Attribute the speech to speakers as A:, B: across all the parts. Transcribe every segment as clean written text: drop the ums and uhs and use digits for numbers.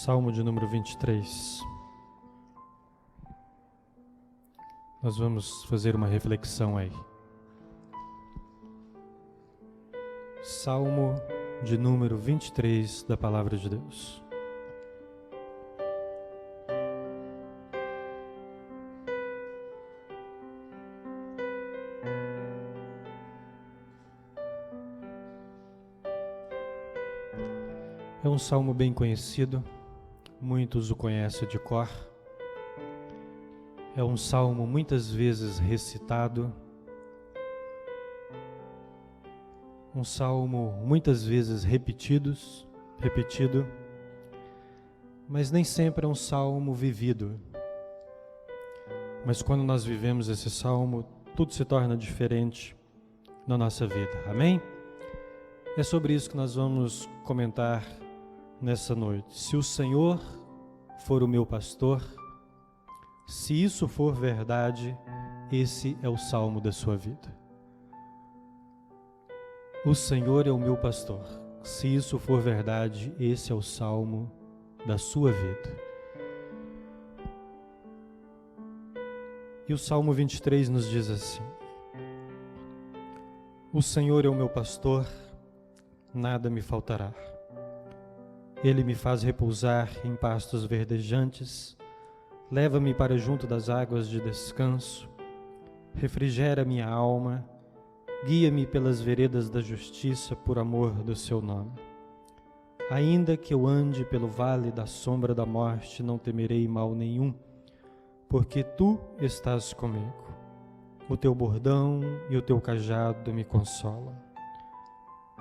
A: Salmo de número 23. Nós vamos fazer uma reflexão aí. Salmo de número 23 da Palavra de Deus. É um salmo bem conhecido, muitos o conhecem de cor. É um salmo muitas vezes recitado, um salmo muitas vezes repetido, mas nem sempre é um salmo vivido. Mas quando nós vivemos esse salmo, tudo se torna diferente na nossa vida, amém? É sobre isso que nós vamos comentar nessa noite. Se o Senhor for o meu pastor, se isso for verdade, esse é o salmo da sua vida. O Senhor é o meu pastor. Se isso for verdade, esse é o salmo da sua vida. E o Salmo 23 nos diz assim: O Senhor é o meu pastor, nada me faltará. Ele me faz repousar em pastos verdejantes, leva-me para junto das águas de descanso, refrigera minha alma, guia-me pelas veredas da justiça por amor do seu nome. Ainda que eu ande pelo vale da sombra da morte, não temerei mal nenhum, porque tu estás comigo. O teu bordão e o teu cajado me consolam.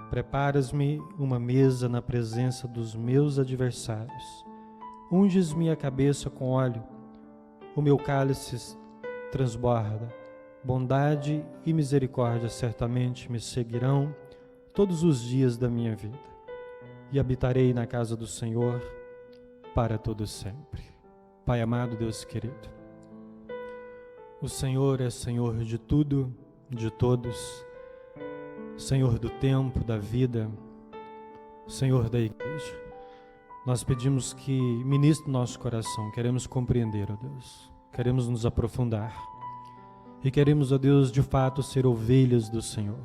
A: Preparas-me uma mesa na presença dos meus adversários. Unges-me a cabeça com óleo. O meu cálice transborda. Bondade e misericórdia certamente me seguirão todos os dias da minha vida. E habitarei na casa do Senhor para todo sempre. Pai amado, Deus querido, o Senhor é Senhor de tudo, de todos, Senhor do tempo, da vida, Senhor da igreja. Nós pedimos que ministre nosso coração, queremos compreender, ó Deus, queremos nos aprofundar e queremos, ó Deus, de fato ser ovelhas do Senhor,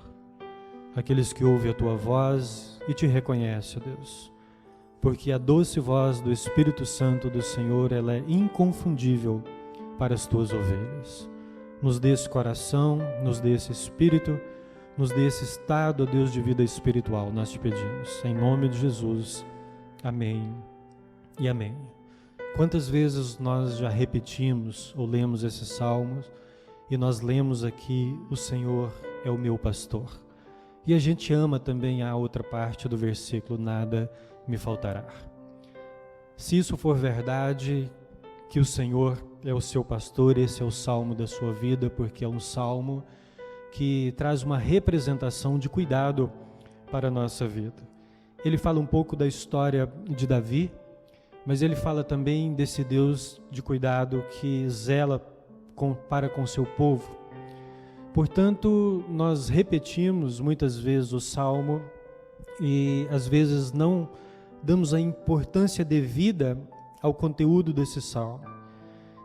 A: aqueles que ouvem a Tua voz e Te reconhecem, ó Deus, porque a doce voz do Espírito Santo do Senhor, ela é inconfundível para as Tuas ovelhas. Nos dê esse coração, nos dê esse espírito, nos dê esse estado, ó Deus, de vida espiritual, nós te pedimos, em nome de Jesus, amém e amém. Quantas vezes nós já repetimos ou lemos esses salmos e nós lemos aqui, o Senhor é o meu pastor. E a gente ama também a outra parte do versículo, nada me faltará. Se isso for verdade, que o Senhor é o seu pastor, esse é o salmo da sua vida, porque é um salmo que traz uma representação de cuidado para a nossa vida. Ele fala um pouco da história de Davi, mas ele fala também desse Deus de cuidado que zela para com seu povo. Portanto, nós repetimos muitas vezes o salmo e às vezes não damos a importância devida ao conteúdo desse salmo.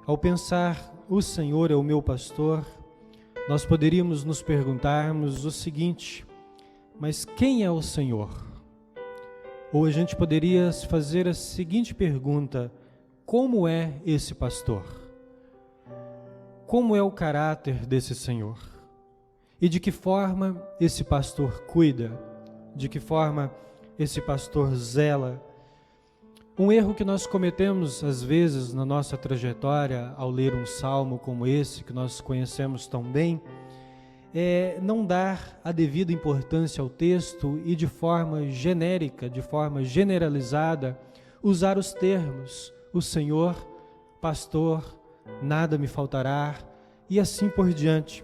A: Ao pensar, o Senhor é o meu pastor, nós poderíamos nos perguntarmos o seguinte: mas quem é o Senhor? Ou a gente poderia fazer a seguinte pergunta: como é esse pastor? Como é o caráter desse Senhor? E de que forma esse pastor cuida? De que forma esse pastor zela? Um erro que nós cometemos às vezes na nossa trajetória ao ler um salmo como esse, que nós conhecemos tão bem, é não dar a devida importância ao texto e de forma genérica, de forma generalizada, usar os termos, o Senhor, pastor, nada me faltará e assim por diante.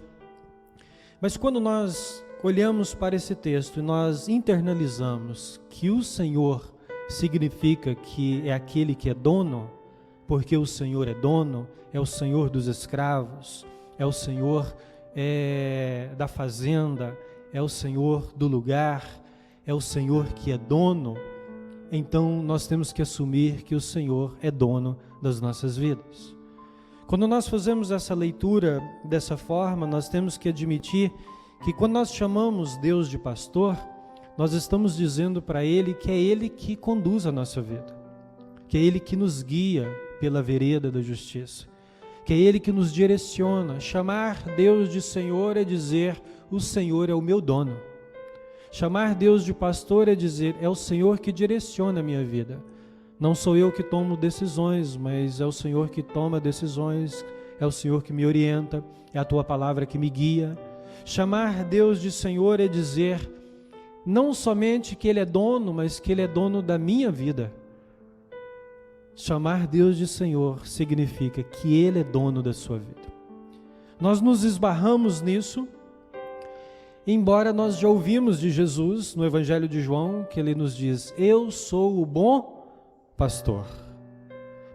A: Mas quando nós olhamos para esse texto e nós internalizamos que o Senhor significa que é aquele que é dono, porque o Senhor é dono, é o Senhor dos escravos, é o Senhor da fazenda, é o Senhor do lugar, é o Senhor que é dono. então nós temos que assumir que o Senhor é dono das nossas vidas. Quando nós fazemos essa leitura dessa forma, nós temos que admitir que quando nós chamamos Deus de pastor, nós estamos dizendo para Ele que é Ele que conduz a nossa vida, que é Ele que nos guia pela vereda da justiça, que é Ele que nos direciona. Chamar Deus de Senhor é dizer: o Senhor é o meu dono. Chamar Deus de pastor é dizer: é o Senhor que direciona a minha vida. Não sou eu que tomo decisões, mas é o Senhor que toma decisões, é o Senhor que me orienta, é a Tua palavra que me guia. Chamar Deus de Senhor é dizer não somente que Ele é dono, mas que Ele é dono da minha vida. Chamar Deus de Senhor significa que Ele é dono da sua vida. Nós nos esbarramos nisso, embora nós já ouvimos de Jesus no Evangelho de João, que Ele nos diz: eu sou o bom pastor.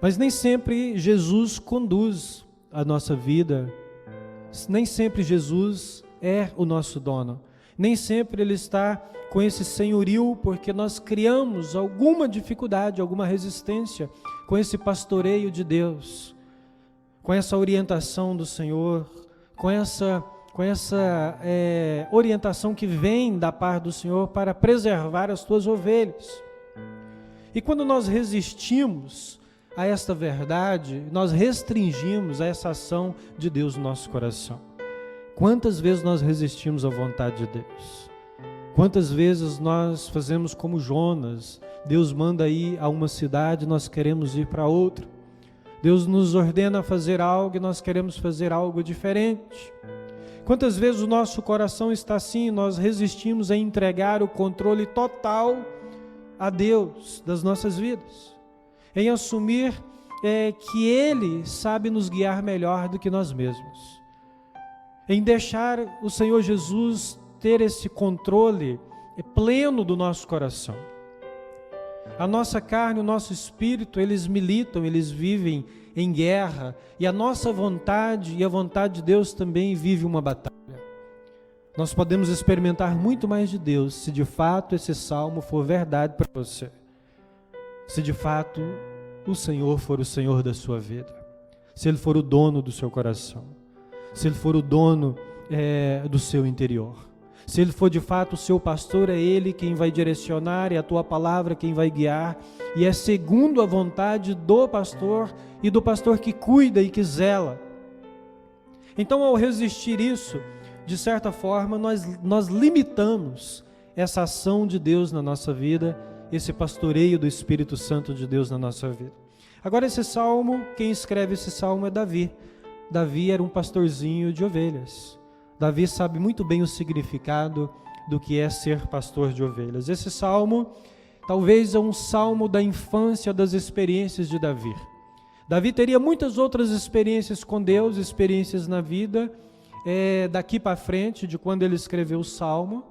A: Mas nem sempre Jesus conduz a nossa vida, nem sempre Jesus é o nosso dono, nem sempre Ele está com esse senhorio, porque nós criamos alguma dificuldade, alguma resistência com esse pastoreio de Deus, com essa orientação do Senhor, com essa orientação que vem da parte do Senhor para preservar as tuas ovelhas. E quando nós resistimos a esta verdade, nós restringimos essa ação de Deus no nosso coração. Quantas vezes nós resistimos à vontade de Deus? Quantas vezes nós fazemos como Jonas? Deus manda ir a uma cidade, nós queremos ir para outra. Deus nos ordena fazer algo e nós queremos fazer algo diferente. Quantas vezes o nosso coração está assim, nós resistimos a entregar o controle total a Deus das nossas vidas, em assumir que Ele sabe nos guiar melhor do que nós mesmos, em deixar o Senhor Jesus ter esse controle pleno do nosso coração. A nossa carne, o nosso espírito, eles militam, eles vivem em guerra, e a nossa vontade e a vontade de Deus também vive uma batalha. Nós podemos experimentar muito mais de Deus se de fato esse salmo for verdade para você, se de fato o Senhor for o Senhor da sua vida, se Ele for o dono do seu coração, se Ele for o dono do seu interior, se Ele for de fato o seu pastor, é Ele quem vai direcionar, é a tua palavra quem vai guiar, e é segundo a vontade do pastor e do pastor que cuida e que zela. Então, ao resistir isso, de certa forma, nós limitamos essa ação de Deus na nossa vida, esse pastoreio do Espírito Santo de Deus na nossa vida. Agora, esse salmo, quem escreve esse salmo é Davi. Davi era um pastorzinho de ovelhas. Davi sabe muito bem o significado do que é ser pastor de ovelhas. Esse salmo, talvez é um salmo da infância, das experiências de Davi. Davi teria muitas outras experiências com Deus, experiências na vida, daqui para frente, de quando ele escreveu o salmo.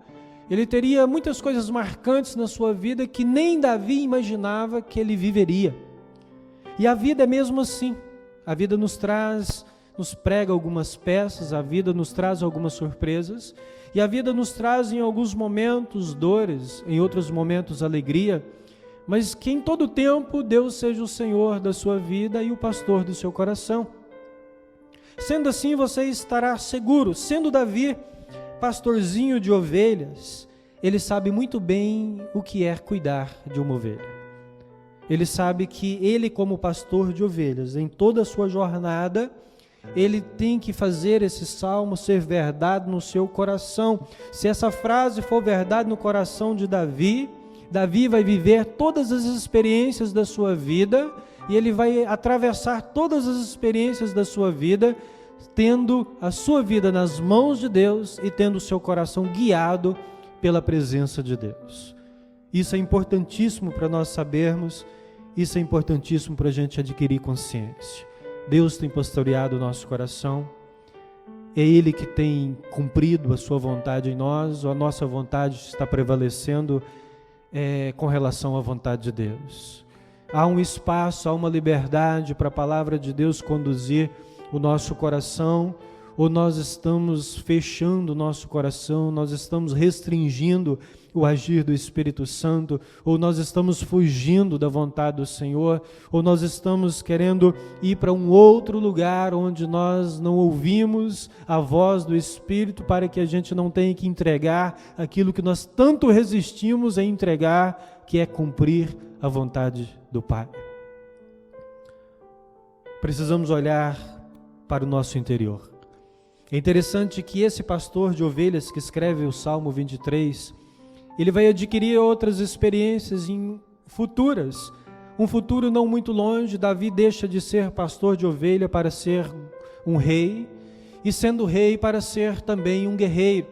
A: Ele teria muitas coisas marcantes na sua vida que nem Davi imaginava que ele viveria. E a vida é mesmo assim. A vida nos prega algumas peças, a vida nos traz algumas surpresas, e a vida nos traz em alguns momentos dores, em outros momentos alegria, mas que em todo tempo Deus seja o Senhor da sua vida e o pastor do seu coração. Sendo assim, você estará seguro. Sendo Davi pastorzinho de ovelhas, ele sabe muito bem o que é cuidar de uma ovelha. Ele sabe que ele, como pastor de ovelhas, em toda a sua jornada, ele tem que fazer esse salmo ser verdade no seu coração. Se essa frase for verdade no coração de Davi, Davi vai viver todas as experiências da sua vida, e ele vai atravessar todas as experiências da sua vida, tendo a sua vida nas mãos de Deus e tendo o seu coração guiado pela presença de Deus. Isso é importantíssimo para nós sabermos, isso é importantíssimo para a gente adquirir consciência. Deus tem pastoreado o nosso coração, é Ele que tem cumprido a sua vontade em nós, ou a nossa vontade está prevalecendo com relação à vontade de Deus. Há um espaço, há uma liberdade para a palavra de Deus conduzir o nosso coração, ou nós estamos fechando o nosso coração, nós estamos restringindo o agir do Espírito Santo, ou nós estamos fugindo da vontade do Senhor, ou nós estamos querendo ir para um outro lugar onde nós não ouvimos a voz do Espírito, para que a gente não tenha que entregar aquilo que nós tanto resistimos a entregar, que é cumprir a vontade do Pai. Precisamos olhar para o nosso interior. É interessante que esse pastor de ovelhas que escreve o Salmo 23, ele vai adquirir outras experiências futuras. Um futuro não muito longe, Davi deixa de ser pastor de ovelha para ser um rei, e sendo rei para ser também um guerreiro.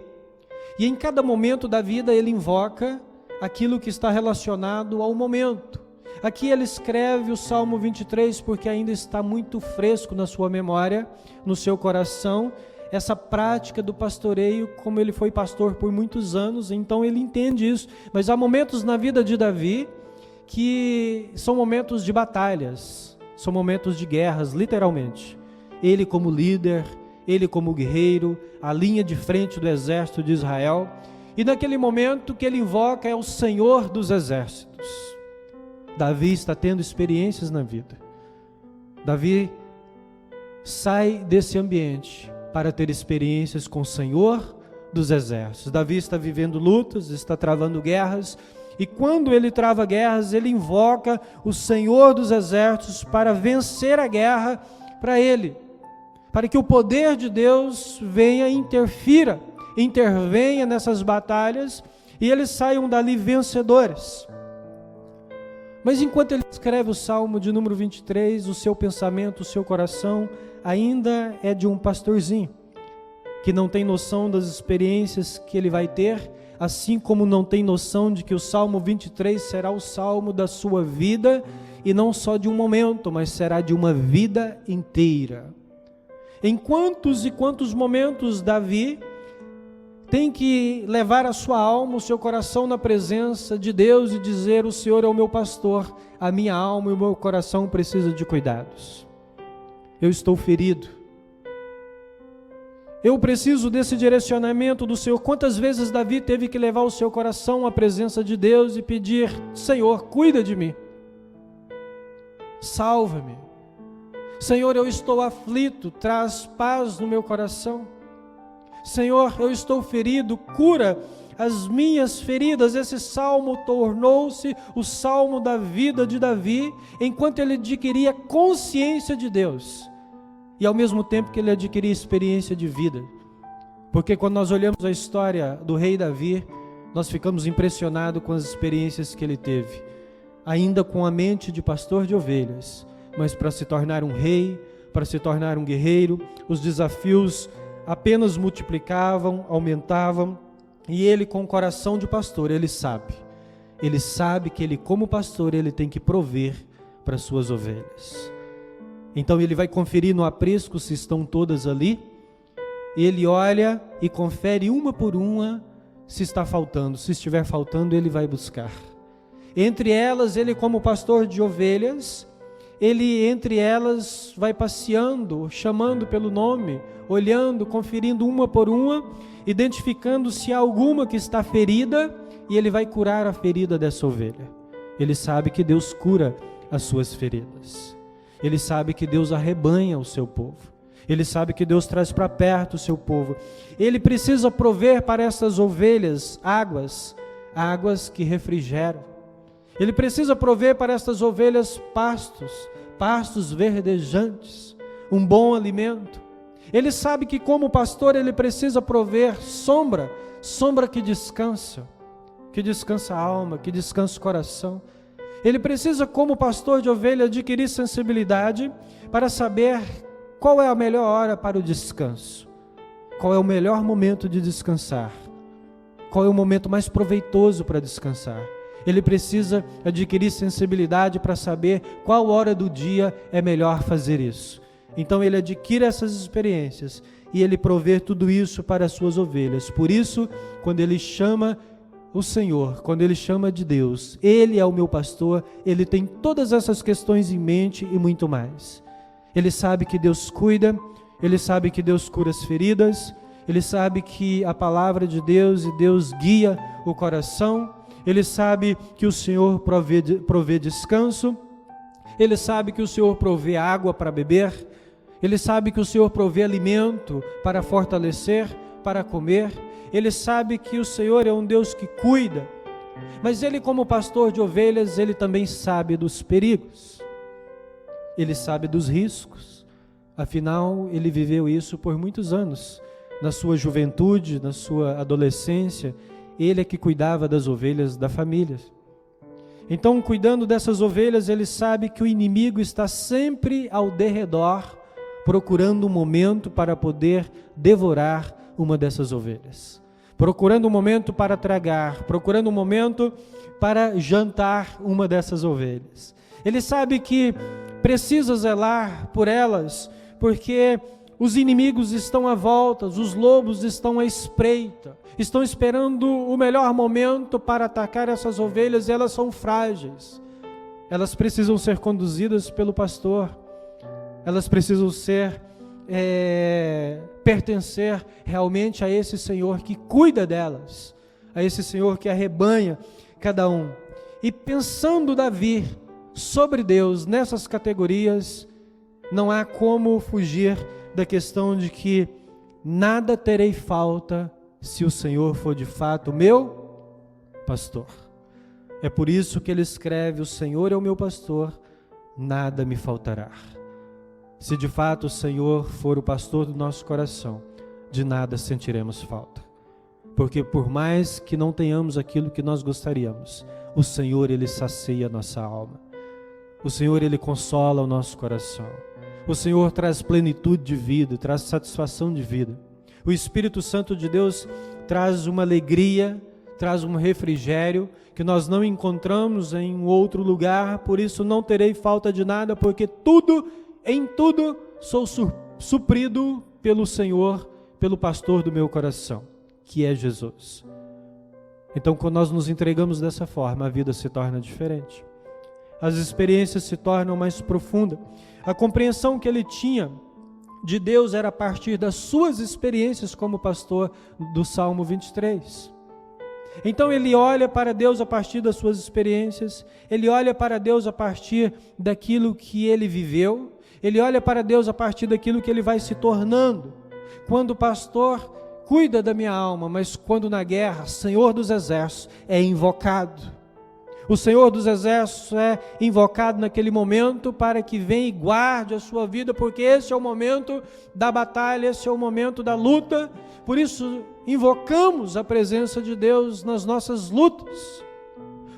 A: E em cada momento da vida ele invoca aquilo que está relacionado ao momento. Aqui ele escreve o Salmo 23 porque ainda está muito fresco na sua memória, no seu coração, essa prática do pastoreio, como ele foi pastor por muitos anos, então ele entende isso. Mas há momentos na vida de Davi que são momentos de batalhas, são momentos de guerras, literalmente. Ele como líder, ele como guerreiro, a linha de frente do exército de Israel, e naquele momento que ele invoca é o Senhor dos exércitos. Davi está tendo experiências na vida. Davi sai desse ambiente para ter experiências com o Senhor dos exércitos. Davi está vivendo lutas, está travando guerras, e quando ele trava guerras, ele invoca o Senhor dos exércitos para vencer a guerra para ele, para que o poder de Deus venha e intervenha nessas batalhas, e eles saiam dali vencedores. Mas enquanto ele escreve o Salmo de número 23, o seu pensamento, o seu coração ainda é de um pastorzinho, que não tem noção das experiências que ele vai ter, assim como não tem noção de que o Salmo 23 será o salmo da sua vida, e não só de um momento, mas será de uma vida inteira. Em quantos e quantos momentos Davi tem que levar a sua alma, o seu coração na presença de Deus e dizer: o Senhor é o meu pastor, a minha alma e o meu coração precisam de cuidados. Eu estou ferido. Eu preciso desse direcionamento do Senhor. Quantas vezes Davi teve que levar o seu coração à presença de Deus e pedir: Senhor, cuida de mim. Salva-me. Senhor, eu estou aflito, traz paz no meu coração. Senhor, eu estou ferido, cura as minhas feridas. Esse salmo tornou-se o salmo da vida de Davi, enquanto ele adquiria consciência de Deus, e ao mesmo tempo que ele adquiria experiência de vida. Porque quando nós olhamos a história do rei Davi, nós ficamos impressionados com as experiências que ele teve, ainda com a mente de pastor de ovelhas, mas para se tornar um rei, para se tornar um guerreiro, os desafios apenas multiplicavam, aumentavam, e ele, com o coração de pastor, ele sabe que ele, como pastor, ele tem que prover para suas ovelhas. Então ele vai conferir no aprisco se estão todas ali, ele olha e confere uma por uma se está faltando. Se estiver faltando, ele vai buscar. Entre elas, ele, como pastor de ovelhas, ele entre elas vai passeando, chamando pelo nome, olhando, conferindo uma por uma, identificando se há alguma que está ferida, e ele vai curar a ferida dessa ovelha. Ele sabe que Deus cura as suas feridas. Ele sabe que Deus arrebanha o seu povo. Ele sabe que Deus traz para perto o seu povo. Ele precisa prover para essas ovelhas águas que refrigeram. Ele precisa prover para estas ovelhas pastos verdejantes, um bom alimento. Ele sabe que, como pastor, ele precisa prover sombra que descansa a alma, que descansa o coração. Ele precisa, como pastor de ovelha, adquirir sensibilidade para saber qual é a melhor hora para o descanso, qual é o melhor momento de descansar, qual é o momento mais proveitoso para descansar. Ele precisa adquirir sensibilidade para saber qual hora do dia é melhor fazer isso. Então ele adquire essas experiências e ele provê tudo isso para as suas ovelhas. Por isso, quando ele chama o Senhor, quando ele chama de Deus, Ele é o meu pastor, ele tem todas essas questões em mente e muito mais. Ele sabe que Deus cuida, ele sabe que Deus cura as feridas, ele sabe que a palavra de Deus e Deus guia o coração, ele sabe que o Senhor provê descanso, ele sabe que o Senhor provê água para beber, ele sabe que o Senhor provê alimento para fortalecer, para comer, ele sabe que o Senhor é um Deus que cuida, mas ele, como pastor de ovelhas, ele também sabe dos perigos, ele sabe dos riscos, afinal ele viveu isso por muitos anos, na sua juventude, na sua adolescência, ele é que cuidava das ovelhas da família. Então, cuidando dessas ovelhas, ele sabe que o inimigo está sempre ao derredor, procurando um momento para poder devorar uma dessas ovelhas, procurando um momento para tragar, procurando um momento para jantar uma dessas ovelhas. Ele sabe que precisa zelar por elas, porque os inimigos estão à volta, os lobos estão à espreita, estão esperando o melhor momento para atacar essas ovelhas, e elas são frágeis, elas precisam ser conduzidas pelo pastor, elas precisam pertencer realmente a esse Senhor que cuida delas, a esse Senhor que arrebanha cada um. E pensando Davi sobre Deus nessas categorias, não há como fugir da questão de que nada terei falta se o Senhor for de fato meu pastor. É por isso que ele escreve: o Senhor é o meu pastor, nada me faltará. Se de fato o Senhor for o pastor do nosso coração, de nada sentiremos falta. Porque por mais que não tenhamos aquilo que nós gostaríamos, o Senhor, ele sacia a nossa alma. O Senhor, ele consola o nosso coração. O Senhor traz plenitude de vida, traz satisfação de vida. O Espírito Santo de Deus traz uma alegria, traz um refrigério que nós não encontramos em outro lugar. Por isso não terei falta de nada, porque em tudo sou suprido pelo Senhor, pelo pastor do meu coração, que é Jesus. Então, quando nós nos entregamos dessa forma, a vida se torna diferente. As experiências se tornam mais profundas. A compreensão que ele tinha de Deus era a partir das suas experiências como pastor do Salmo 23. Então ele olha para Deus a partir das suas experiências, ele olha para Deus a partir daquilo que ele viveu, ele olha para Deus a partir daquilo que ele vai se tornando. Quando o pastor cuida da minha alma, mas quando na guerra, Senhor dos Exércitos é invocado. O Senhor dos Exércitos é invocado naquele momento para que venha e guarde a sua vida, porque esse é o momento da batalha, esse é o momento da luta. Por isso, invocamos a presença de Deus nas nossas lutas.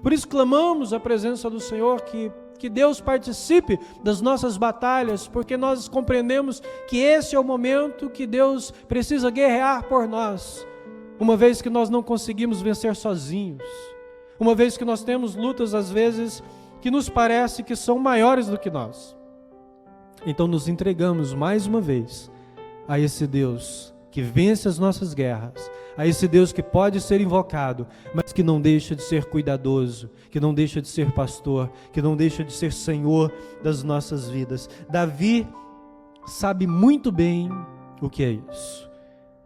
A: Por isso, clamamos a presença do Senhor, que Deus participe das nossas batalhas, porque nós compreendemos que esse é o momento que Deus precisa guerrear por nós, uma vez que nós não conseguimos vencer sozinhos. Uma vez que nós temos lutas, às vezes, que nos parece que são maiores do que nós. Então nos entregamos mais uma vez a esse Deus que vence as nossas guerras, a esse Deus que pode ser invocado, mas que não deixa de ser cuidadoso, que não deixa de ser pastor, que não deixa de ser Senhor das nossas vidas. Davi sabe muito bem o que é isso.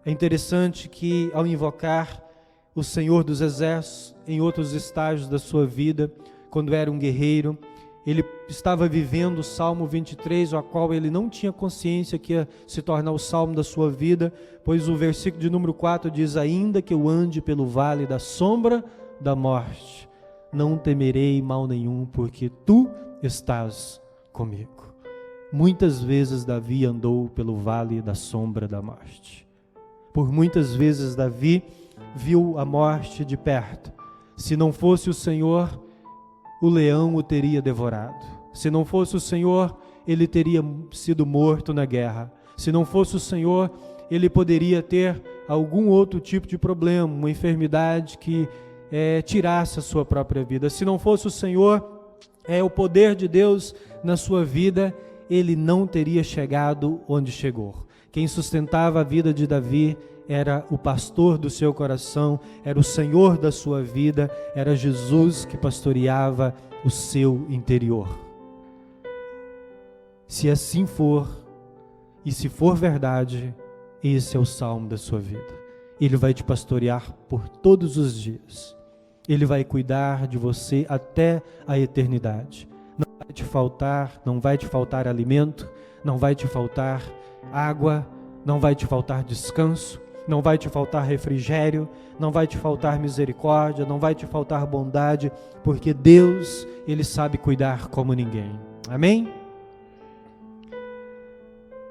A: É interessante que, ao invocar o Senhor dos Exércitos em outros estágios da sua vida, quando era um guerreiro, ele estava vivendo o Salmo 23, a qual ele não tinha consciência que ia se tornar o salmo da sua vida, pois o versículo de número 4 diz: ainda que eu ande pelo vale da sombra da morte, não temerei mal nenhum, porque tu estás comigo. Muitas vezes Davi andou pelo vale da sombra da morte. Por muitas vezes Davi viu a morte de perto. Se não fosse o Senhor, o leão o teria devorado. Se não fosse o Senhor, ele teria sido morto na guerra. Se não fosse o Senhor, ele poderia ter algum outro tipo de problema, uma enfermidade que tirasse a sua própria vida. Se não fosse o Senhor, o poder de Deus na sua vida, ele não teria chegado onde chegou. Quem sustentava a vida de Davi era o pastor do seu coração, era o Senhor da sua vida, era Jesus que pastoreava o seu interior. Se assim for, E se for verdade, esse é o salmo da sua vida. Ele vai te pastorear por todos os dias. Ele vai cuidar de você até a eternidade. Não vai te faltar alimento, não vai te faltar água, não vai te faltar descanso, não vai te faltar refrigério, não vai te faltar misericórdia, não vai te faltar bondade, porque Deus, Ele sabe cuidar como ninguém. Amém?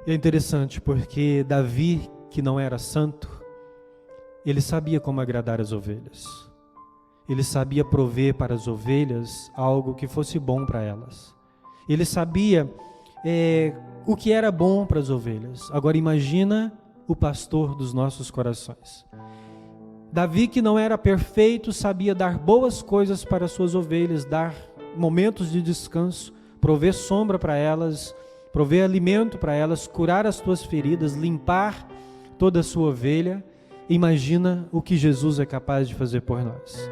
A: E é interessante porque Davi, que não era santo, ele sabia como agradar as ovelhas. Ele sabia prover para as ovelhas algo que fosse bom para elas. Ele sabia o que era bom para as ovelhas. Agora imagina o pastor dos nossos corações. Davi, que não era perfeito, sabia dar boas coisas para as suas ovelhas, dar momentos de descanso, prover sombra para elas, prover alimento para elas, curar as tuas feridas, limpar toda a sua ovelha. Imagina o que Jesus é capaz de fazer por nós.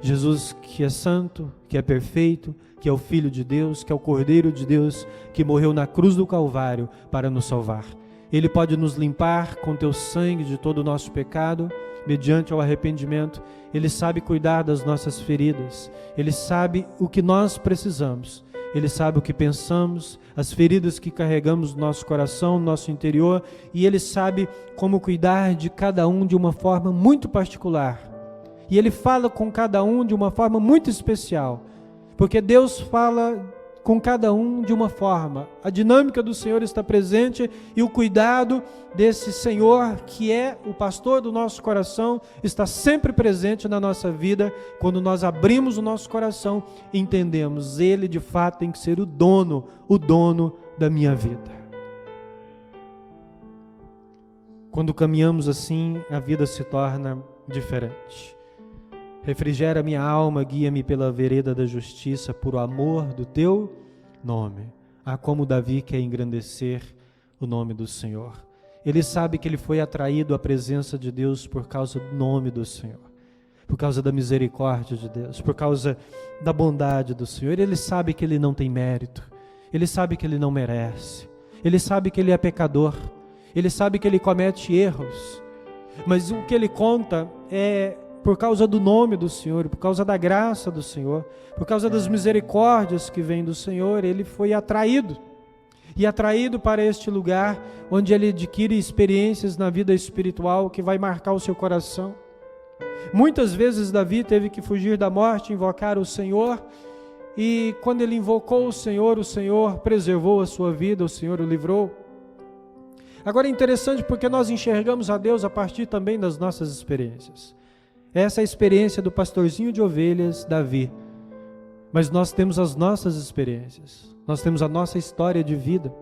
A: Jesus, que é santo, que é perfeito, que é o Filho de Deus, que é o Cordeiro de Deus, que morreu na cruz do Calvário para nos salvar. Ele pode nos limpar com teu sangue de todo o nosso pecado, mediante o arrependimento. Ele sabe cuidar das nossas feridas. Ele sabe o que nós precisamos. Ele sabe o que pensamos, as feridas que carregamos no nosso coração, no nosso interior, e Ele sabe como cuidar de cada um de uma forma muito particular. E Ele fala com cada um de uma forma muito especial, porque Deus fala com cada um de uma forma. A dinâmica do Senhor está presente e o cuidado desse Senhor, que é o pastor do nosso coração, está sempre presente na nossa vida. Quando nós abrimos o nosso coração, entendemos, Ele de fato tem que ser o dono da minha vida. Quando caminhamos assim, a vida se torna diferente. Refrigera minha alma, guia-me pela vereda da justiça, por amor do teu nome. Ah, como Davi quer engrandecer o nome do Senhor. Ele sabe que ele foi atraído à presença de Deus por causa do nome do Senhor, por causa da misericórdia de Deus, por causa da bondade do Senhor. Ele sabe que ele não tem mérito, ele sabe que ele não merece, ele sabe que ele é pecador, ele sabe que ele comete erros, mas o que ele conta é por causa do nome do Senhor, por causa da graça do Senhor, por causa das misericórdias que vêm do Senhor. Ele foi atraído, e atraído para este lugar, onde ele adquire experiências na vida espiritual que vai marcar o seu coração. Muitas vezes Davi teve que fugir da morte, invocar o Senhor, e quando ele invocou o Senhor preservou a sua vida, o Senhor o livrou. Agora é interessante porque nós enxergamos a Deus a partir também das nossas experiências. Essa é a experiência do pastorzinho de ovelhas, Davi. Mas nós temos as nossas experiências, nós temos a nossa história de vida,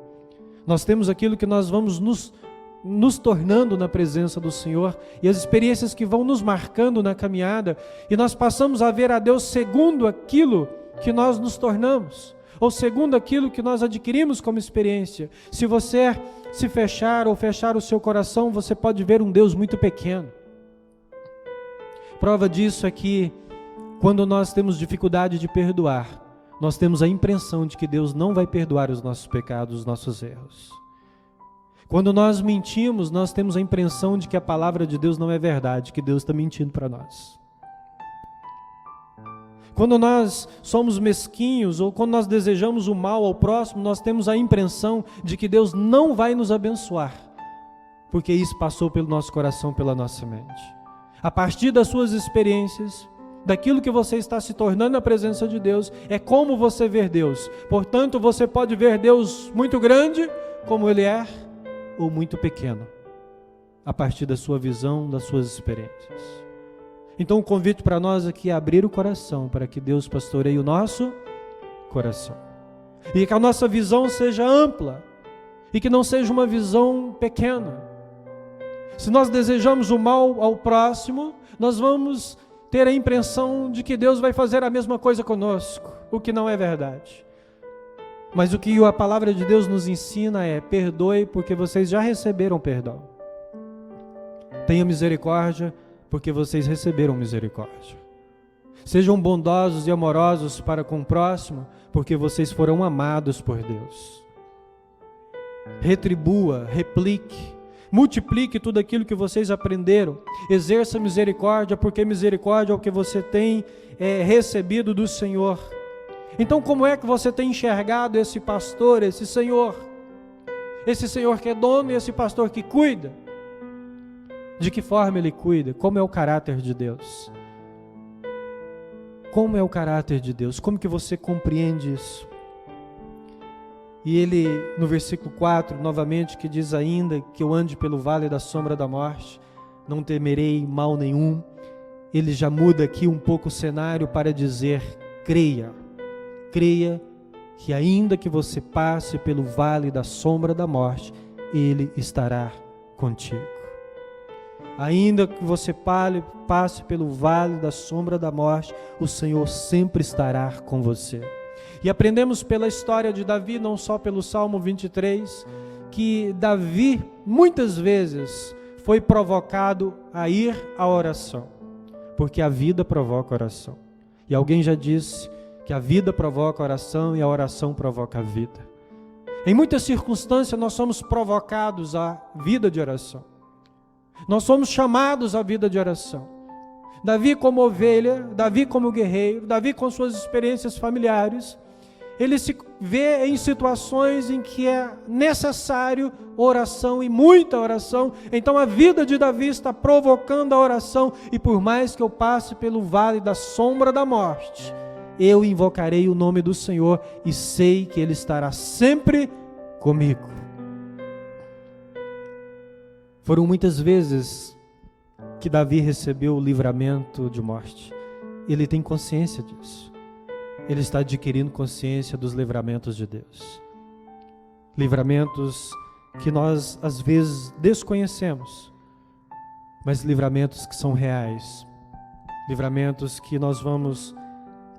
A: nós temos aquilo que nós vamos nos tornando na presença do Senhor, e as experiências que vão nos marcando na caminhada, e nós passamos a ver a Deus segundo aquilo que nós nos tornamos, ou segundo aquilo que nós adquirimos como experiência. Se você se fechar ou fechar o seu coração, você pode ver um Deus muito pequeno. Prova disso é que quando nós temos dificuldade de perdoar, nós temos a impressão de que Deus não vai perdoar os nossos pecados, os nossos erros. Quando nós mentimos, nós temos a impressão de que a palavra de Deus não é verdade, que Deus está mentindo para nós. Quando nós somos mesquinhos ou quando nós desejamos o mal ao próximo, nós temos a impressão de que Deus não vai nos abençoar, porque isso passou pelo nosso coração, pela nossa mente. A partir das suas experiências, daquilo que você está se tornando na presença de Deus, é como você vê Deus. Portanto, você pode ver Deus muito grande, como Ele é, ou muito pequeno, a partir da sua visão, das suas experiências. Então o convite para nós aqui é abrir o coração, para que Deus pastoreie o nosso coração. E que a nossa visão seja ampla, e que não seja uma visão pequena. Se nós desejamos o mal ao próximo, nós vamos ter a impressão de que Deus vai fazer a mesma coisa conosco, o que não é verdade. Mas o que a palavra de Deus nos ensina é: perdoe porque vocês já receberam perdão. Tenha misericórdia porque vocês receberam misericórdia. Sejam bondosos e amorosos para com o próximo porque vocês foram amados por Deus. retribua, replique, multiplique tudo aquilo que vocês aprenderam, exerça misericórdia, porque misericórdia é o que você tem recebido do Senhor. Então, como é que você tem enxergado esse pastor, esse Senhor que é dono e esse pastor que cuida? De que forma ele cuida? Como é o caráter de Deus? Como é o caráter de Deus? Como que você compreende isso? E ele, no versículo 4, novamente, que diz ainda que eu ande pelo vale da sombra da morte, não temerei mal nenhum. Ele já muda aqui um pouco o cenário para dizer, creia que ainda que você passe pelo vale da sombra da morte, Ele estará contigo. Ainda que você passe pelo vale da sombra da morte, o Senhor sempre estará com você. E aprendemos pela história de Davi, não só pelo Salmo 23, que Davi muitas vezes foi provocado a ir à oração, porque a vida provoca oração. E alguém já disse que a vida provoca a oração e a oração provoca a vida. Em muitas circunstâncias nós somos provocados à vida de oração. Nós somos chamados à vida de oração. Davi como ovelha, Davi como guerreiro, Davi com suas experiências familiares, ele se vê em situações em que é necessário oração e muita oração. Então a vida de Davi está provocando a oração, e por mais que eu passe pelo vale da sombra da morte, eu invocarei o nome do Senhor e sei que Ele estará sempre comigo. Foram muitas vezes que Davi recebeu o livramento de morte. Ele tem consciência disso. Ele está adquirindo consciência dos livramentos de Deus. Livramentos que nós às vezes desconhecemos, mas livramentos que são reais. Livramentos que nós vamos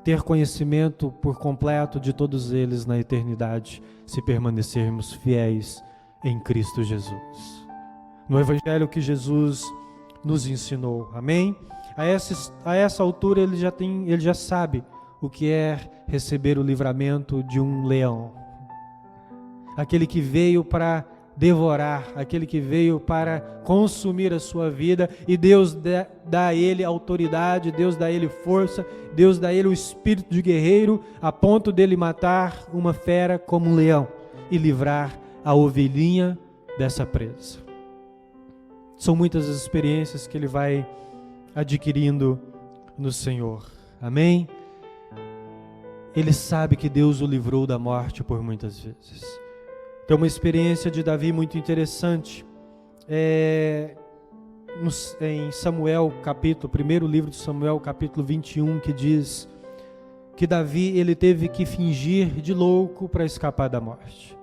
A: ter conhecimento por completo de todos eles na eternidade, se permanecermos fiéis em Cristo Jesus. No Evangelho que Jesus nos ensinou, amém? A essa altura ele já sabe o que é receber o livramento de um leão. Aquele que veio para devorar, aquele que veio para consumir a sua vida, e Deus dá a ele autoridade, Deus dá a ele força, Deus dá a ele o espírito de guerreiro, a ponto dele matar uma fera como um leão e livrar a ovelhinha dessa presa. São muitas as experiências que ele vai adquirindo no Senhor, amém? Ele sabe que Deus o livrou da morte por muitas vezes. Tem uma experiência de Davi muito interessante, em Samuel, primeiro livro de Samuel, capítulo 21, que diz que Davi ele teve que fingir de louco para escapar da morte.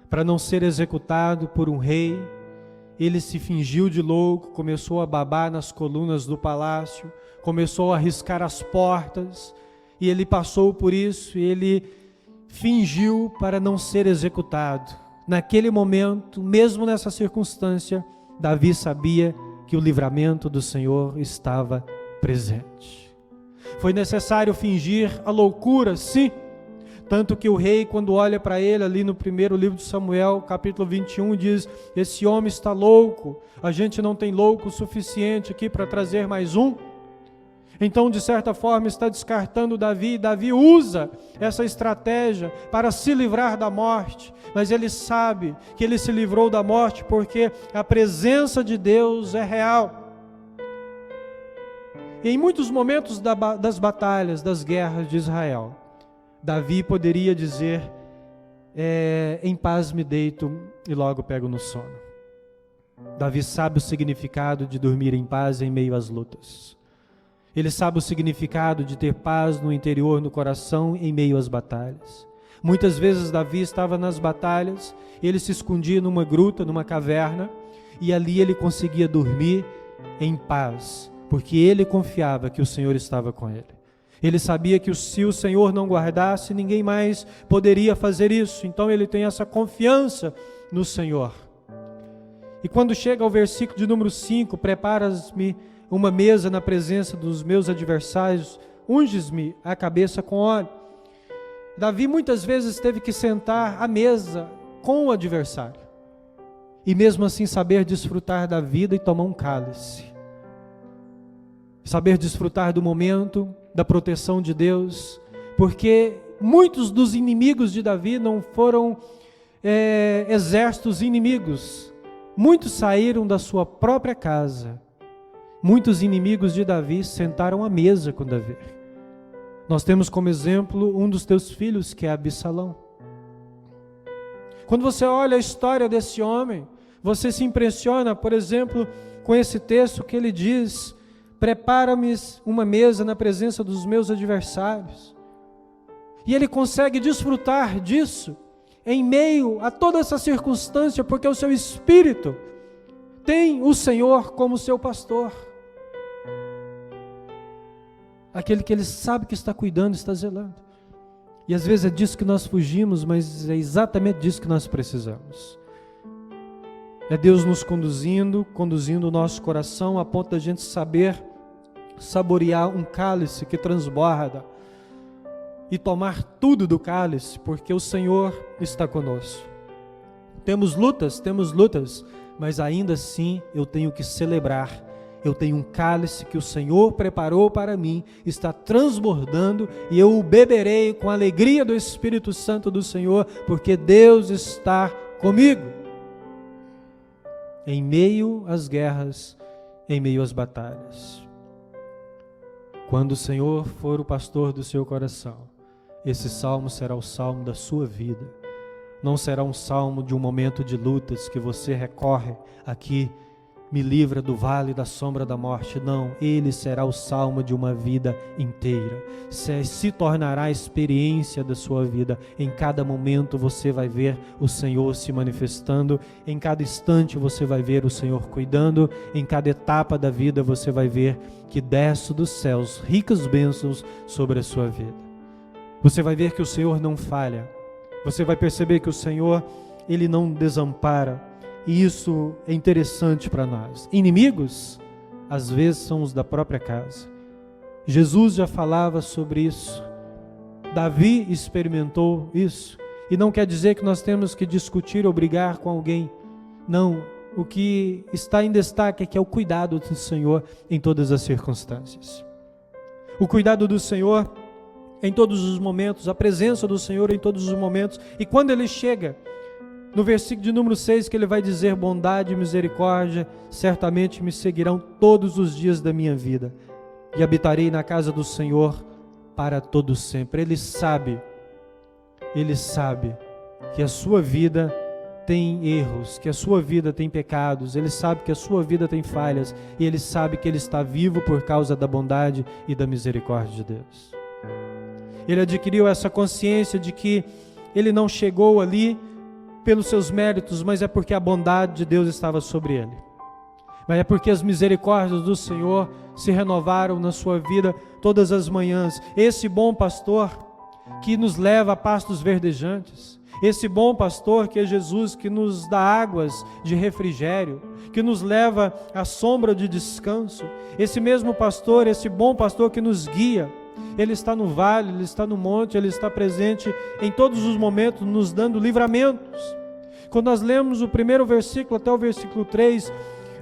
A: Para não ser executado por um rei, ele se fingiu de louco, começou a babar nas colunas do palácio, começou a riscar as portas, e ele passou por isso, e ele fingiu para não ser executado. Naquele momento, mesmo nessa circunstância, Davi sabia que o livramento do Senhor estava presente. Foi necessário fingir a loucura, sim, tanto que o rei, quando olha para ele ali no primeiro livro de Samuel, capítulo 21, diz: esse homem está louco, a gente não tem louco o suficiente aqui para trazer mais um. Então, de certa forma, está descartando Davi. Davi usa essa estratégia para se livrar da morte, mas ele sabe que ele se livrou da morte porque a presença de Deus é real. E em muitos momentos das batalhas, das guerras de Israel, Davi poderia dizer, em paz me deito e logo pego no sono. Davi sabe o significado de dormir em paz em meio às lutas. Ele sabe o significado de ter paz no interior, no coração, em meio às batalhas. Muitas vezes Davi estava nas batalhas, ele se escondia numa gruta, numa caverna, e ali ele conseguia dormir em paz, porque ele confiava que o Senhor estava com ele. Ele sabia que se o Senhor não guardasse, ninguém mais poderia fazer isso. Então ele tem essa confiança no Senhor. E quando chega ao versículo de número 5, preparas-me uma mesa na presença dos meus adversários, unges-me a cabeça com óleo. Davi muitas vezes teve que sentar à mesa com o adversário. E mesmo assim saber desfrutar da vida e tomar um cálice. Saber desfrutar do momento, da proteção de Deus, porque muitos dos inimigos de Davi não foram exércitos inimigos. Muitos saíram da sua própria casa. Muitos inimigos de Davi sentaram à mesa com Davi. Nós temos como exemplo um dos teus filhos, que é Absalão. Quando você olha a história desse homem, você se impressiona, por exemplo, com esse texto que ele diz: prepara-me uma mesa na presença dos meus adversários. E ele consegue desfrutar disso em meio a toda essa circunstância, porque o seu espírito tem o Senhor como seu pastor. Aquele que ele sabe que está cuidando, está zelando. E às vezes é disso que nós fugimos, mas é exatamente disso que nós precisamos. É Deus nos conduzindo o nosso coração a ponto da gente saber saborear um cálice que transborda e tomar tudo do cálice, porque o Senhor está conosco. Temos lutas, mas ainda assim eu tenho que celebrar. Eu tenho um cálice que o Senhor preparou para mim, está transbordando, e eu o beberei com a alegria do Espírito Santo do Senhor, porque Deus está comigo. Em meio às guerras, em meio às batalhas. Quando o Senhor for o pastor do seu coração, esse salmo será o salmo da sua vida. Não será um salmo de um momento de lutas que você recorre aqui, me livra do vale da sombra da morte. Não, ele será o salmo de uma vida inteira. Se tornará a experiência da sua vida. Em cada momento você vai ver o Senhor se manifestando. Em cada instante você vai ver o Senhor cuidando. Em cada etapa da vida você vai ver que desce dos céus ricas bênçãos sobre a sua vida. Você vai ver que o Senhor não falha. Você vai perceber que o Senhor, ele não desampara. E isso é interessante para nós. Inimigos, às vezes, são os da própria casa. Jesus já falava sobre isso. Davi experimentou isso. E não quer dizer que nós temos que discutir ou brigar com alguém. Não, o que está em destaque é que é o cuidado do Senhor em todas as circunstâncias. O cuidado do Senhor em todos os momentos, a presença do Senhor em todos os momentos. E quando ele chega no versículo de número 6, que ele vai dizer: bondade e misericórdia certamente me seguirão todos os dias da minha vida, e habitarei na casa do Senhor para todo sempre. Ele sabe que a sua vida tem erros, que a sua vida tem pecados, ele sabe que a sua vida tem falhas, e ele sabe que ele está vivo por causa da bondade e da misericórdia de Deus. Ele adquiriu essa consciência de que ele não chegou ali pelos seus méritos, mas é porque a bondade de Deus estava sobre ele. Mas é porque as misericórdias do Senhor se renovaram na sua vida todas as manhãs. Esse bom pastor que nos leva a pastos verdejantes, esse bom pastor que é Jesus, que nos dá águas de refrigério, que nos leva à sombra de descanso, esse mesmo pastor, esse bom pastor que nos guia, ele está no vale, ele está no monte, ele está presente em todos os momentos, nos dando livramentos. Quando nós lemos o primeiro versículo até o versículo 3,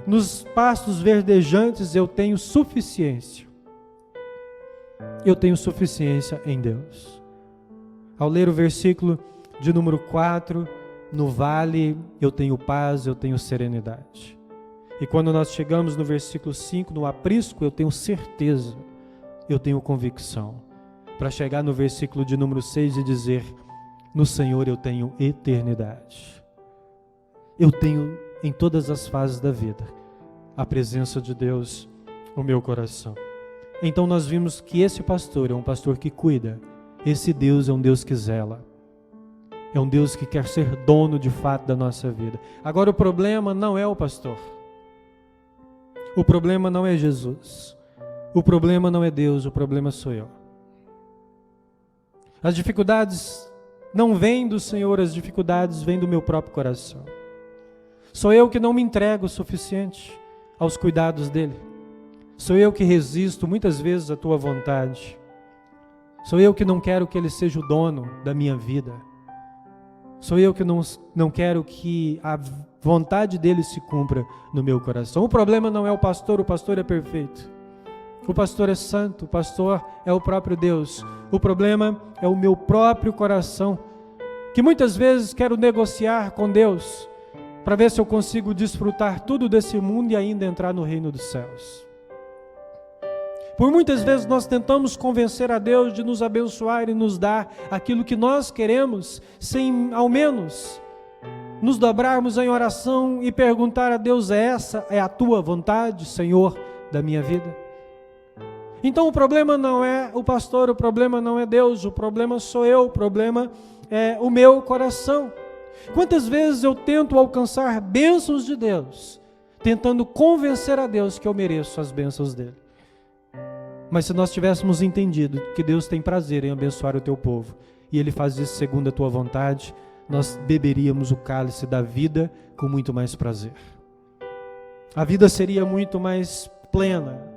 A: nos pastos verdejantes eu tenho suficiência. Eu tenho suficiência em Deus. Ao ler o versículo de número 4, no vale eu tenho paz, eu tenho serenidade. E quando nós chegamos no versículo 5, no aprisco, eu tenho certeza, eu tenho convicção. Para chegar no versículo de número 6 e dizer: no Senhor eu tenho eternidade. Eu tenho em todas as fases da vida a presença de Deus no meu coração. Então nós vimos que esse pastor é um pastor que cuida. Esse Deus é um Deus que zela. É um Deus que quer ser dono de fato da nossa vida. Agora o problema não é o pastor. O problema não é Jesus. O problema não é Deus, o problema sou eu. As dificuldades não vêm do Senhor, as dificuldades vêm do meu próprio coração. Sou eu que não me entrego o suficiente aos cuidados dele. Sou eu que resisto muitas vezes à tua vontade. Sou eu que não quero que ele seja o dono da minha vida. Sou eu que não quero que a vontade dele se cumpra no meu coração. O problema não é o pastor é perfeito. O pastor é santo, o pastor é o próprio Deus. O problema é o meu próprio coração, que muitas vezes quero negociar com Deus para ver se eu consigo desfrutar tudo desse mundo e ainda entrar no reino dos céus. Por muitas vezes nós tentamos convencer a Deus de nos abençoar e nos dar aquilo que nós queremos, sem ao menos nos dobrarmos em oração e perguntar a Deus: essa é a tua vontade, Senhor, da minha vida? Então o problema não é o pastor, o problema não é Deus, o problema sou eu, o problema é o meu coração. Quantas vezes eu tento alcançar bênçãos de Deus, tentando convencer a Deus que eu mereço as bênçãos dele. Mas se nós tivéssemos entendido que Deus tem prazer em abençoar o teu povo, e Ele faz isso segundo a tua vontade, nós beberíamos o cálice da vida com muito mais prazer. A vida seria muito mais plena,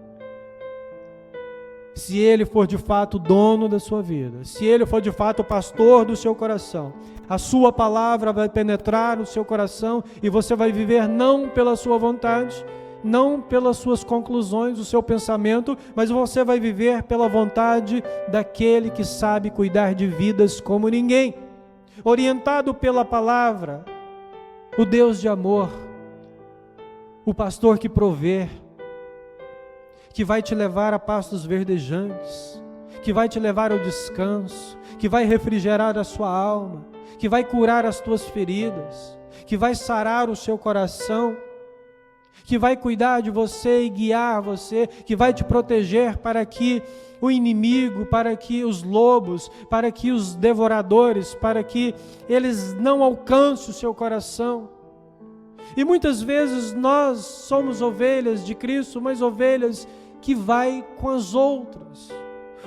A: se Ele for de fato o dono da sua vida, se Ele for de fato o pastor do seu coração. A sua palavra vai penetrar no seu coração e você vai viver não pela sua vontade, não pelas suas conclusões, o seu pensamento, mas você vai viver pela vontade daquele que sabe cuidar de vidas como ninguém. Orientado pela palavra, o Deus de amor, o pastor que provê, que vai te levar a pastos verdejantes, que vai te levar ao descanso, que vai refrigerar a sua alma, que vai curar as tuas feridas, que vai sarar o seu coração, que vai cuidar de você e guiar você, que vai te proteger para que o inimigo, para que os lobos, para que os devoradores, para que eles não alcancem o seu coração. E muitas vezes nós somos ovelhas de Cristo, mas ovelhas que vai com as outras,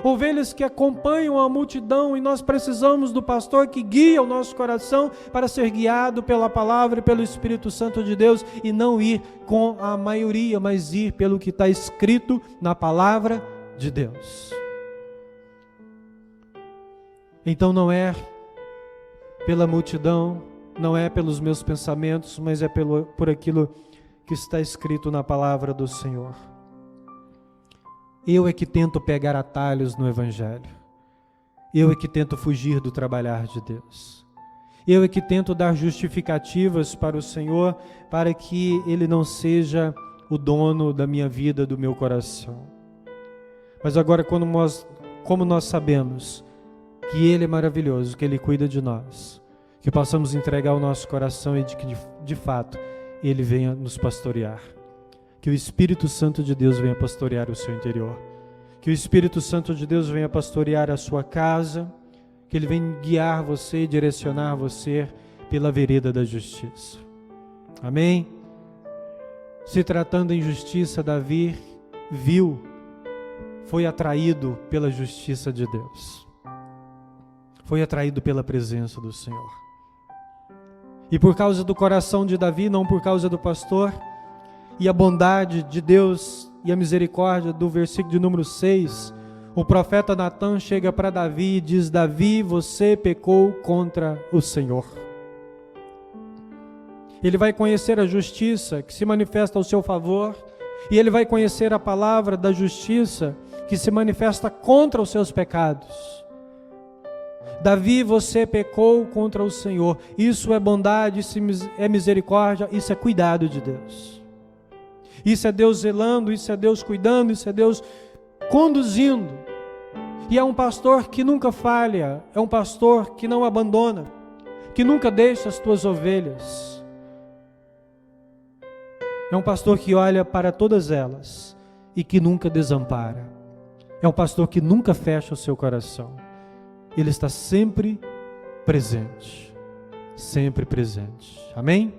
A: ovelhas que acompanham a multidão, e nós precisamos do pastor que guia o nosso coração para ser guiado pela palavra e pelo Espírito Santo de Deus, e não ir com a maioria, mas ir pelo que está escrito na palavra de Deus. Então não é pela multidão, não é pelos meus pensamentos, mas é por aquilo que está escrito na palavra do Senhor. Eu é que tento pegar atalhos no Evangelho. Eu é que tento fugir do trabalhar de Deus. Eu é que tento dar justificativas para o Senhor, para que Ele não seja o dono da minha vida, do meu coração. Mas agora, como nós sabemos que Ele é maravilhoso, que Ele cuida de nós, que possamos entregar o nosso coração e que de fato Ele venha nos pastorear. Que o Espírito Santo de Deus venha pastorear o seu interior. Que o Espírito Santo de Deus venha pastorear a sua casa. Que Ele venha guiar você e direcionar você pela vereda da justiça. Amém? Se tratando em justiça, Davi foi atraído pela justiça de Deus. Foi atraído pela presença do Senhor. E por causa do coração de Davi, não por causa do pastor, e a bondade de Deus e a misericórdia do versículo de número 6, o profeta Natã chega para Davi e diz: Davi, você pecou contra o Senhor. Ele vai conhecer a justiça que se manifesta ao seu favor, e ele vai conhecer a palavra da justiça que se manifesta contra os seus pecados. Davi, você pecou contra o Senhor. Isso é bondade, isso é misericórdia, isso é cuidado de Deus. Isso é Deus zelando, isso é Deus cuidando, isso é Deus conduzindo. E é um pastor que nunca falha, é um pastor que não abandona, que nunca deixa as tuas ovelhas. É um pastor que olha para todas elas e que nunca desampara. É um pastor que nunca fecha o seu coração. Ele está sempre presente. Sempre presente. Amém?